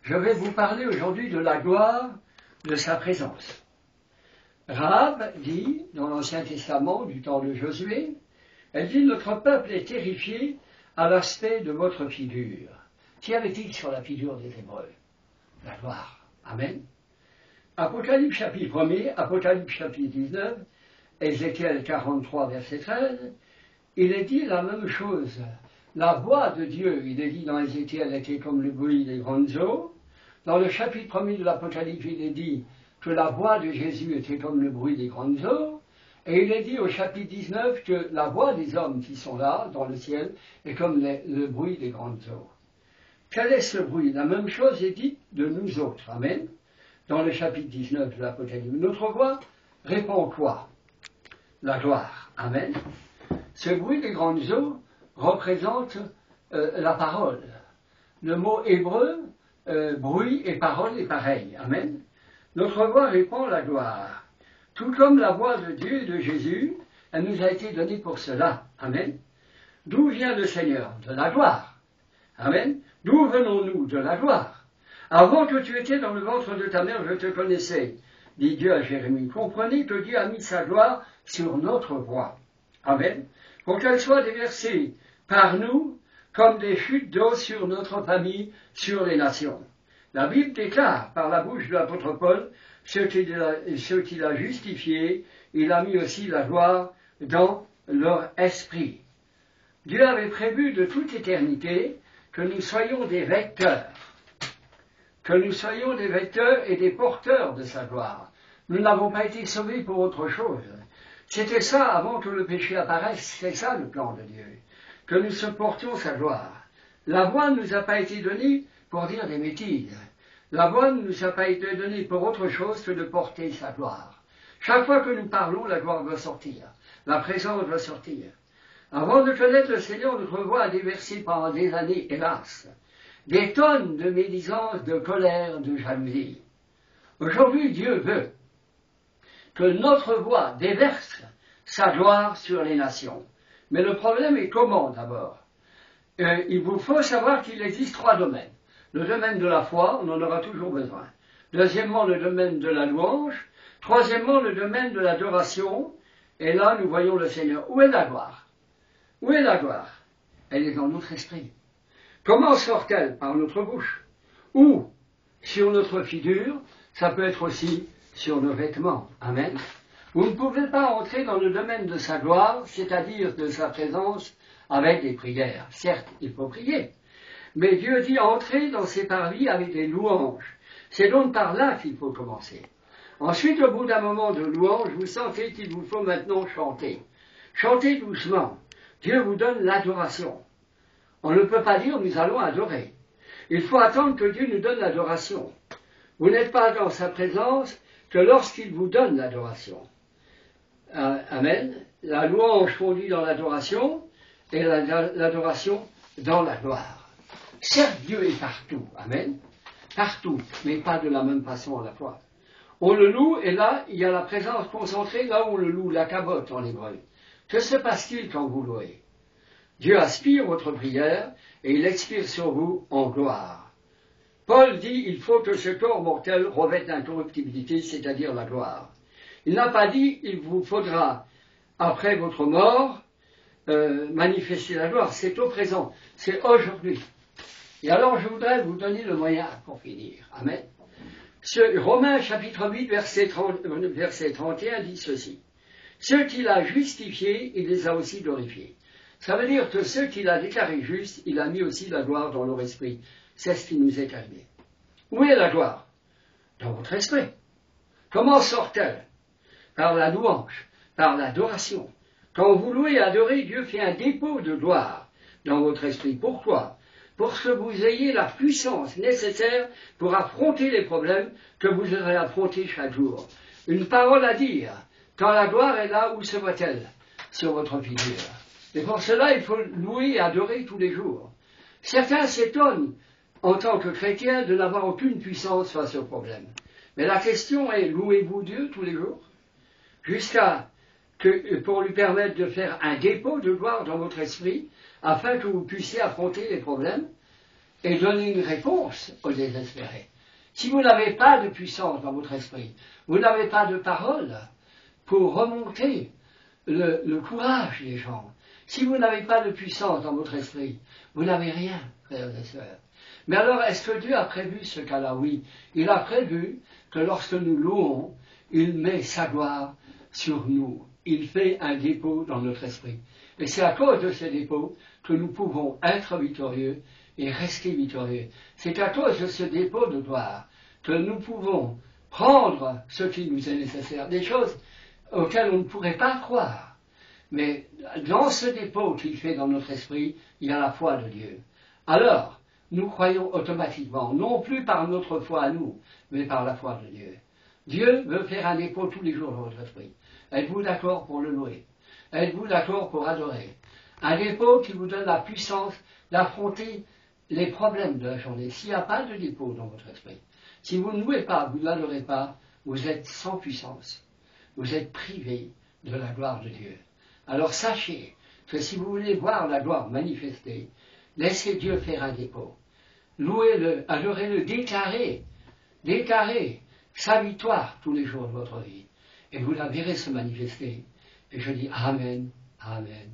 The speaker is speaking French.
Je vais vous parler aujourd'hui de la gloire de sa présence. Rahab dit, dans l'Ancien Testament, du temps de Josué, elle dit « Notre peuple est terrifié à l'aspect de votre figure. » Qu'y avait-il sur la figure des Hébreux? La gloire. Amen. Apocalypse chapitre 1er, Apocalypse chapitre 19, Ézéchiel 43, verset 13, il est dit la même chose. La voix de Dieu, il est dit dans Ézéchiel, était comme le bruit des grandes eaux. Dans le chapitre 1er de l'Apocalypse, il est dit que la voix de Jésus était comme le bruit des grandes eaux. Et il est dit au chapitre 19 que la voix des hommes qui sont là, dans le ciel, est comme le bruit des grandes eaux. Quel est ce bruit? La même chose est dite de nous autres. Amen. Dans le chapitre 19 de l'Apocalypse. Notre voix répond quoi? La gloire. Amen. Ce bruit des grandes eaux représente la parole. Le mot hébreu, bruit et parole est pareil. Amen. Notre voix répond la gloire. Tout comme la voix de Dieu et de Jésus, elle nous a été donnée pour cela. Amen. D'où vient le Seigneur? De la gloire. Amen. D'où venons-nous? De la gloire. Avant que tu étais dans le ventre de ta mère, je te connaissais, dit Dieu à Jérémie. Comprenez que Dieu a mis sa gloire sur notre voix. Amen. Pour qu'elle soit déversée par nous comme des chutes d'eau sur notre famille, sur les nations. La Bible déclare par la bouche de l'apôtre Paul ce qu'il a justifié, il a mis aussi la gloire dans leur esprit. Dieu avait prévu de toute éternité que nous soyons des vecteurs, et des porteurs de sa gloire. Nous n'avons pas été sauvés pour autre chose. C'était ça avant que le péché apparaisse, c'est ça le plan de Dieu, que nous supportions sa gloire. La voix ne nous a pas été donnée pour dire des bêtises. La voix ne nous a pas été donnée pour autre chose que de porter sa gloire. Chaque fois que nous parlons, la gloire va sortir, la présence va sortir. Avant de connaître le Seigneur, notre voix a déversé pendant des années, hélas, des tonnes de médisance, de colère, de jalousie. Aujourd'hui, Dieu veut que notre voix déverse sa gloire sur les nations. Mais le problème est comment d'abord? Il vous faut savoir qu'il existe trois domaines. Le domaine de la foi, on en aura toujours besoin. Deuxièmement, le domaine de la louange. Troisièmement, le domaine de l'adoration. Et là, nous voyons le Seigneur. Où est la gloire? Où est la gloire? Elle est dans notre esprit. Comment sort-elle? Par notre bouche. Ou sur notre figure, ça peut être aussi sur nos vêtements. Amen. Vous ne pouvez pas entrer dans le domaine de sa gloire, c'est-à-dire de sa présence, avec des prières. Certes, il faut prier. Mais Dieu dit entrer dans ses parvis avec des louanges. C'est donc par là qu'il faut commencer. Ensuite, au bout d'un moment de louange, vous sentez qu'il vous faut maintenant chanter. Chantez doucement. Dieu vous donne l'adoration. On ne peut pas dire nous allons adorer. Il faut attendre que Dieu nous donne l'adoration. Vous n'êtes pas dans sa présence que lorsqu'il vous donne l'adoration. Amen. La louange fondue dans l'adoration et l'adoration dans la gloire. Certes, Dieu est partout. Amen. Partout, mais pas de la même façon à la fois. On le loue et là, il y a la présence concentrée, là où on le loue, la cabote en hébreu. Que se passe-t-il quand vous louez? Dieu aspire votre prière et il expire sur vous en gloire. Paul dit, il faut que ce corps mortel revête l'incorruptibilité, c'est-à-dire la gloire. Il n'a pas dit, il vous faudra, après votre mort, manifester la gloire. C'est au présent, c'est aujourd'hui. Et alors, je voudrais vous donner le moyen pour finir. Amen. Romains chapitre 8, verset 31 dit ceci. Ceux qu'il a justifiés, il les a aussi glorifiés. Ça veut dire que ceux qu'il a déclarés justes, il a mis aussi la gloire dans leur esprit. C'est ce qui nous est arrivé. Où est la gloire? Dans votre esprit. Comment sort-elle? Par la louange, par l'adoration. Quand vous louez et adorez, Dieu fait un dépôt de gloire dans votre esprit. Pourquoi? Pour que vous ayez la puissance nécessaire pour affronter les problèmes que vous aurez affrontés chaque jour. Une parole à dire. Quand la gloire est là, où se voit-elle? Sur votre figure. Et pour cela, il faut louer et adorer tous les jours. Certains s'étonnent, en tant que chrétiens, de n'avoir aucune puissance face aux problèmes. Mais la question est, louez-vous Dieu tous les jours? Jusqu'à que, pour lui permettre de faire un dépôt de gloire dans votre esprit, afin que vous puissiez affronter les problèmes. et donner une réponse aux désespérés. Si vous n'avez pas de puissance dans votre esprit, vous n'avez pas de parole pour remonter le courage des gens. Si vous n'avez pas de puissance dans votre esprit, vous n'avez rien, frères et sœurs. Mais alors, est-ce que Dieu a prévu ce cas-là? Oui. Il a prévu que lorsque nous louons, il met sa gloire sur nous. Il fait un dépôt dans notre esprit. Et c'est à cause de ce dépôt que nous pouvons être victorieux et rester victorieux. C'est à cause de ce dépôt de gloire que nous pouvons prendre ce qui nous est nécessaire, des choses auxquelles on ne pourrait pas croire. Mais dans ce dépôt qu'il fait dans notre esprit, il y a la foi de Dieu. Alors, nous croyons automatiquement, non plus par notre foi à nous, mais par la foi de Dieu. Dieu veut faire un dépôt tous les jours dans votre esprit. Êtes-vous d'accord pour le louer? Êtes-vous d'accord pour adorer? Un dépôt qui vous donne la puissance d'affronter les problèmes de la journée. S'il n'y a pas de dépôt dans votre esprit, si vous ne louez pas, vous n'adorez pas, vous êtes sans puissance. Vous êtes privé de la gloire de Dieu. Alors sachez que si vous voulez voir la gloire manifestée, laissez Dieu faire un dépôt. Louez-le, adorez-le, déclarez sa victoire tous les jours de votre vie. Et vous la verrez se manifester. Et je dis Amen, Amen.